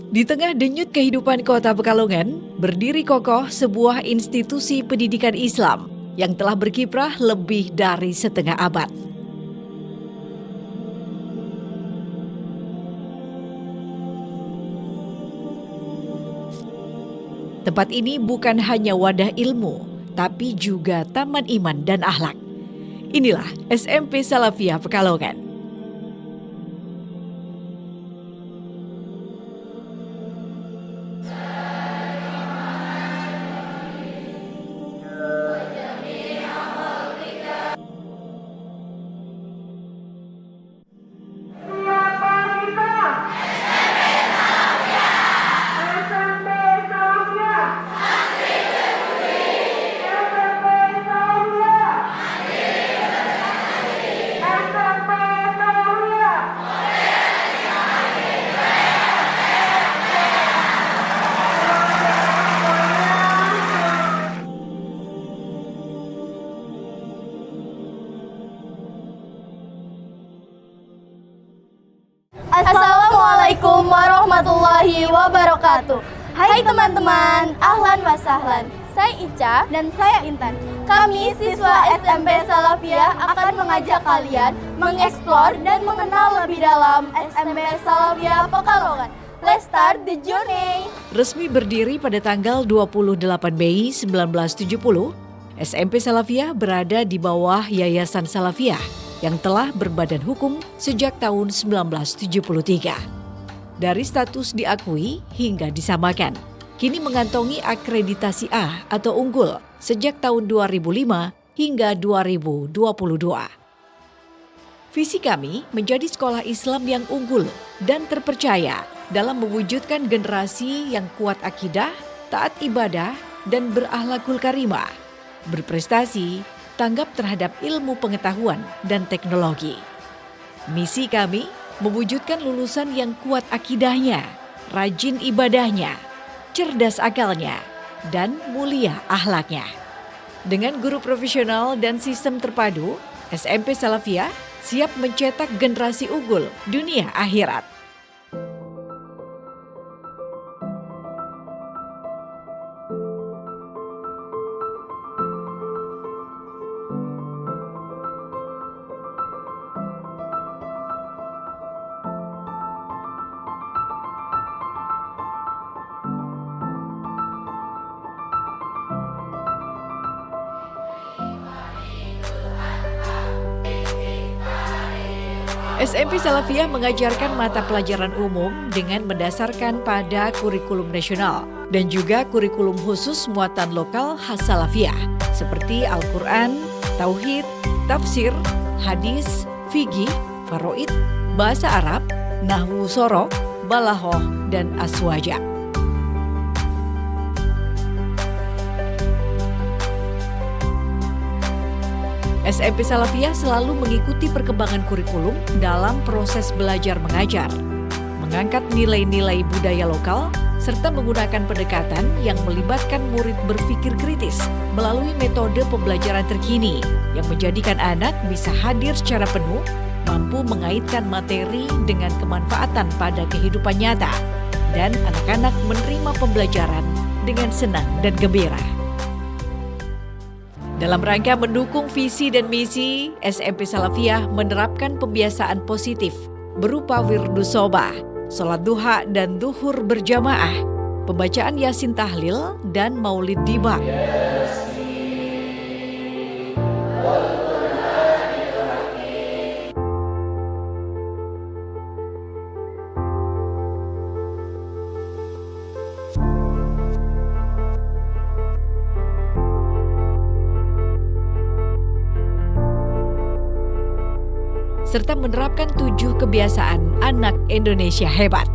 Di tengah denyut kehidupan kota Pekalongan, berdiri kokoh sebuah institusi pendidikan Islam yang telah berkiprah lebih dari setengah abad. Tempat ini bukan hanya wadah ilmu, tapi juga taman iman dan akhlak. Inilah SMP Salafiyah Pekalongan. Assalamualaikum warahmatullahi wabarakatuh. Hai teman-teman, ahlan wa sahlan. Saya Ica dan saya Intan. Kami siswa SMP Salafiyah akan mengajak kalian mengeksplor dan mengenal lebih dalam SMP Salafiyah Pekalongan. Let's start the journey. Resmi berdiri pada tanggal 28 Mei 1970, SMP Salafiyah berada di bawah Yayasan Salafiyah yang telah berbadan hukum sejak tahun 1973. Dari status diakui hingga disamakan, kini mengantongi akreditasi A atau unggul sejak tahun 2005 hingga 2022. Visi kami menjadi sekolah Islam yang unggul dan terpercaya dalam mewujudkan generasi yang kuat akidah, taat ibadah, dan berakhlakul karimah, berprestasi, tanggap terhadap ilmu pengetahuan dan teknologi. Misi kami mewujudkan lulusan yang kuat akidahnya, rajin ibadahnya, cerdas akalnya, dan mulia akhlaknya. Dengan guru profesional dan sistem terpadu, SMP Salafiyah siap mencetak generasi unggul dunia akhirat. SMP Salafiyah mengajarkan mata pelajaran umum dengan mendasarkan pada kurikulum nasional dan juga kurikulum khusus muatan lokal khas Salafiyah seperti Al-Quran, Tauhid, Tafsir, Hadis, Fiqih, Faraid, Bahasa Arab, Nahwu Sorok, Balaghah, dan Aswaja. SMP Salafiyah selalu mengikuti perkembangan kurikulum dalam proses belajar mengajar, mengangkat nilai-nilai budaya lokal, serta menggunakan pendekatan yang melibatkan murid berpikir kritis melalui metode pembelajaran terkini yang menjadikan anak bisa hadir secara penuh, mampu mengaitkan materi dengan kemanfaatan pada kehidupan nyata, dan anak-anak menerima pembelajaran dengan senang dan gembira. Dalam rangka mendukung visi dan misi, SMP Salafiyah menerapkan pembiasaan positif berupa wirdus shobah, sholat duha dan duhur berjamaah, pembacaan Yasin Tahlil, dan Maulid Diba. Serta menerapkan 7 kebiasaan anak Indonesia hebat.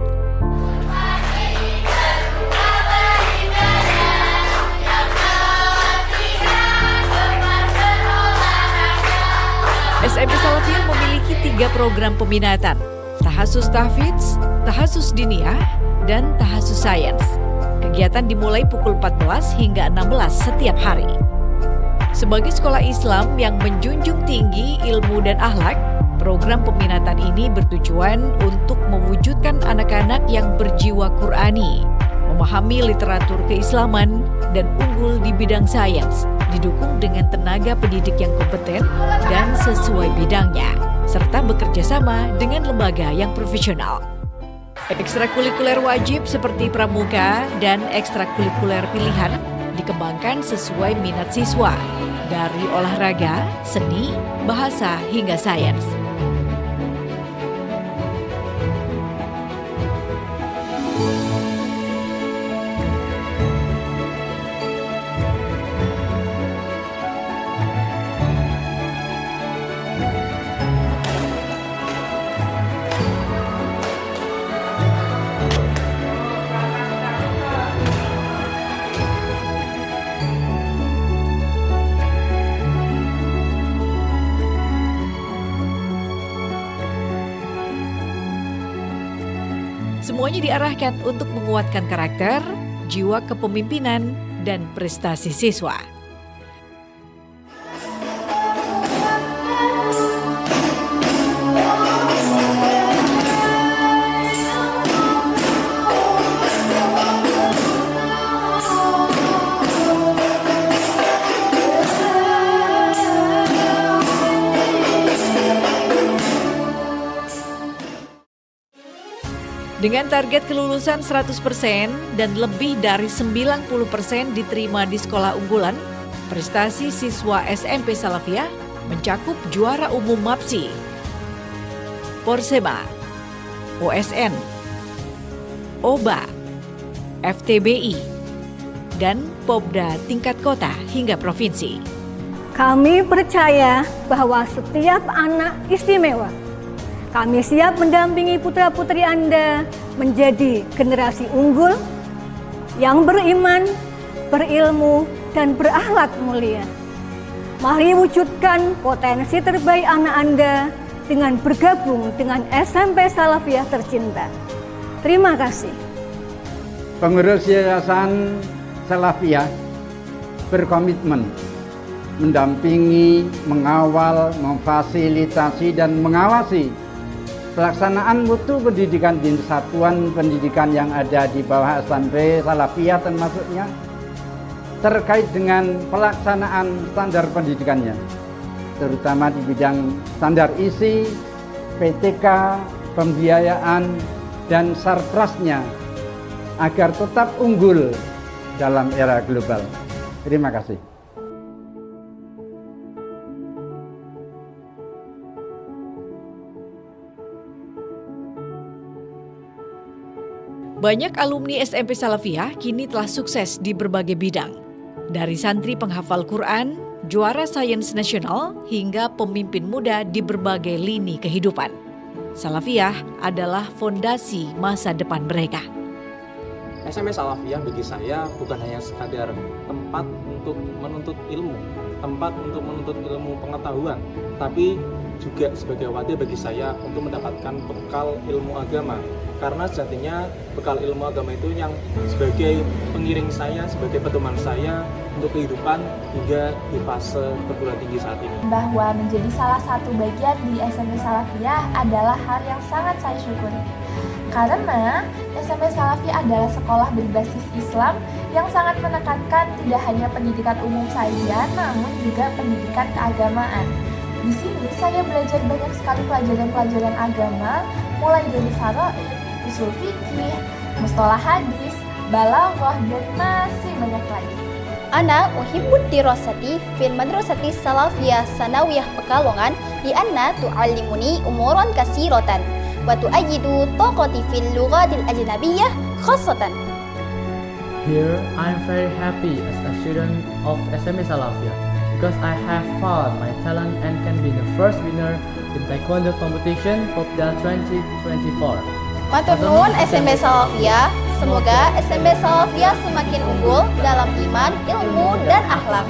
SMP Salafiyah memiliki 3 program peminatan, Tahasus Tahfidz, Tahasus Diniyah, dan Tahasus Sains. Kegiatan dimulai pukul 14 hingga 16 setiap hari. Sebagai sekolah Islam yang menjunjung tinggi ilmu dan akhlak, program peminatan ini bertujuan untuk mewujudkan anak-anak anak-anak yang berjiwa Qurani, memahami literatur keislaman, dan unggul di bidang sains, didukung dengan tenaga pendidik yang kompeten dan sesuai bidangnya, serta bekerja sama dengan lembaga yang profesional. Ekstrakurikuler wajib seperti pramuka dan ekstrakurikuler pilihan dikembangkan sesuai minat siswa, dari olahraga, seni, bahasa, hingga sains. Semuanya diarahkan untuk menguatkan karakter, jiwa kepemimpinan, dan prestasi siswa. Dengan target kelulusan 100% dan lebih dari 90% diterima di sekolah unggulan, prestasi siswa SMP Salafiyah mencakup juara umum MAPSI, Porsema, OSN, OBA, FTBI, dan Popda tingkat kota hingga provinsi. Kami percaya bahwa setiap anak istimewa. Kami siap mendampingi putra-putri Anda menjadi generasi unggul yang beriman, berilmu, dan berakhlak mulia. Mari wujudkan potensi terbaik anak Anda dengan bergabung dengan SMP Salafiyah tercinta. Terima kasih. Pengurus Yayasan Salafiyah berkomitmen mendampingi, mengawal, memfasilitasi, dan mengawasi pelaksanaan mutu pendidikan di satuan pendidikan yang ada di bawah SMP Salafiyah termasuknya terkait dengan pelaksanaan standar pendidikannya, terutama di bidang standar isi, PTK, pembiayaan, dan sarprasnya agar tetap unggul dalam era global. Terima kasih. Banyak alumni SMP Salafiyah kini telah sukses di berbagai bidang. Dari santri penghafal Quran, juara sains nasional, hingga pemimpin muda di berbagai lini kehidupan. Salafiyah adalah fondasi masa depan mereka. SMP Salafiyah bagi saya bukan hanya sekadar tempat untuk menuntut ilmu, tempat untuk menuntut ilmu pengetahuan, tapi juga sebagai wadah bagi saya untuk mendapatkan bekal ilmu agama. Karena sejatinya bekal ilmu agama itu yang sebagai pengiring saya, sebagai pedoman saya untuk kehidupan hingga di fase perguruan tinggi saat ini. Bahwa menjadi salah satu bagian di SMP Salafiyah adalah hal yang sangat saya syukuri. Karena SMP Salafiyah adalah sekolah berbasis Islam yang sangat menekankan tidak hanya pendidikan umum saja, namun juga pendidikan keagamaan. Di sini saya belajar banyak sekali pelajaran-pelajaran agama, mulai dari faraid, usul fikih, mustalah hadis, balaghah, dan masih banyak lagi. Ana uhibbud dirasati fil madrasati Salafiyah Sanawiyah Pekalongan lianna tu'allimuni umuran katsiratan wa tu'ayyidu taqati fil lughatil ajnabiyyah khassatan. Here I am very happy as a student of SMP Salafiyah because I have found my talent and can be the first winner in Taekwondo competition Popda 2024. Matur nuwun SMP Salafiyah, semoga SMP Salafiyah semakin unggul dalam iman, ilmu, dan akhlak.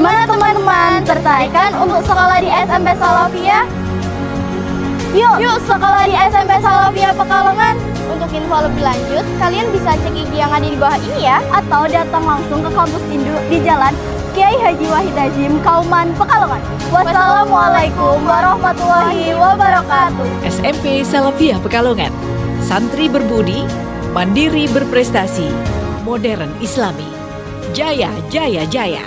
Gimana teman-teman, tertarik kan untuk sekolah di SMP Salafiyah? Yuk sekolah di SMP Salafiyah Pekalongan. Untuk info lebih lanjut, kalian bisa cek IG yang ada di bawah ini ya, atau datang langsung ke kampus Induk di Jalan Kiai Haji Wahid Hasyim, Kauman, Pekalongan. Wassalamualaikum warahmatullahi wabarakatuh. SMP Salafiyah Pekalongan. Santri berbudi, mandiri berprestasi, modern Islami. Jaya, jaya, jaya.